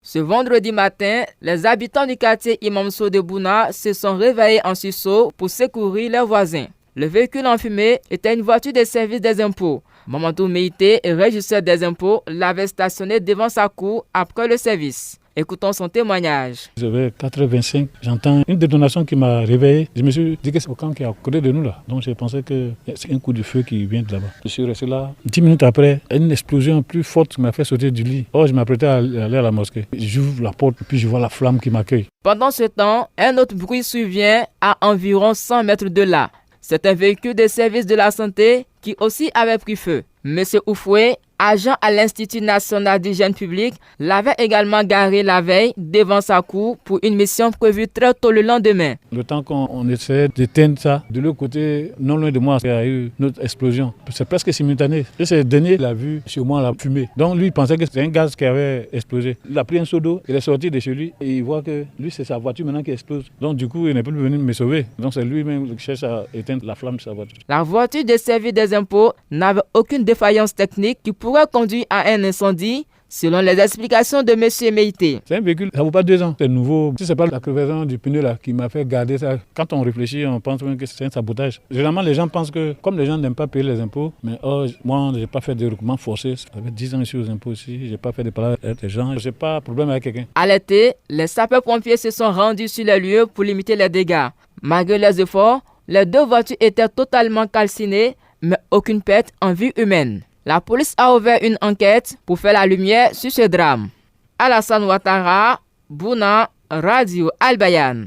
Ce vendredi matin, les habitants du quartier Imamso de Bouna se sont réveillés en sursaut pour secourir leurs voisins. Le véhicule enfumé était une voiture des services des impôts. Mamadou Meïté, régisseur des impôts, l'avait stationné devant sa cour après le service. Écoutons son témoignage. J'avais 4h25, j'entends une détonation qui m'a réveillé. Je me suis dit que c'est au camp qui est à côté de nous là. Donc j'ai pensé que c'est un coup de feu qui vient de là-bas. Je suis resté là. 10 minutes après, une explosion plus forte m'a fait sauter du lit. Oh, je m'apprêtais à aller à la mosquée. J'ouvre la porte puis je vois la flamme qui m'accueille. Pendant ce temps, un autre bruit survient à environ 100 mètres de là. C'est un véhicule des services de la santé qui aussi avait pris feu. Monsieur Oufoué, agent à l'Institut national d'hygiène publique, l'avait également garé la veille devant sa cour pour une mission prévue très tôt le lendemain. Le temps qu'on essayait d'éteindre ça, de l'autre côté, non loin de moi, il y a eu une autre explosion. C'est presque simultané. Et ce dernier, il a vu chez moi la fumée. Donc lui, il pensait que c'était un gaz qui avait explosé. Il a pris un seau d'eau, il est sorti de chez lui et il voit que lui, c'est sa voiture maintenant qui explose. Donc du coup, il n'est plus venu me sauver. Donc c'est lui-même qui cherche à éteindre la flamme de sa voiture. La voiture des services des impôts n'avait aucune défaillance technique qui pourrait conduire à un incendie, selon les explications de M. Meïté. C'est un véhicule, ça ne vaut pas 2 ans, c'est nouveau. Si ce n'est pas la crevaison du pneu là qui m'a fait garder ça, quand on réfléchit, on pense même que c'est un sabotage. Généralement, les gens pensent que, comme les gens n'aiment pas payer les impôts, mais moi, je n'ai pas fait de recoupement forcé. Ça fait 10 ans ici aux impôts aussi, je n'ai pas fait de parler avec les gens, je n'ai pas de problème avec quelqu'un. À l'été, les sapeurs-pompiers se sont rendus sur les lieux pour limiter les dégâts. Malgré les efforts, les 2 voitures étaient totalement calcinées, mais aucune perte en vie humaine. La police a ouvert une enquête pour faire la lumière sur ce drame. Alassane Ouattara, Bouna, Radio Al Bayan.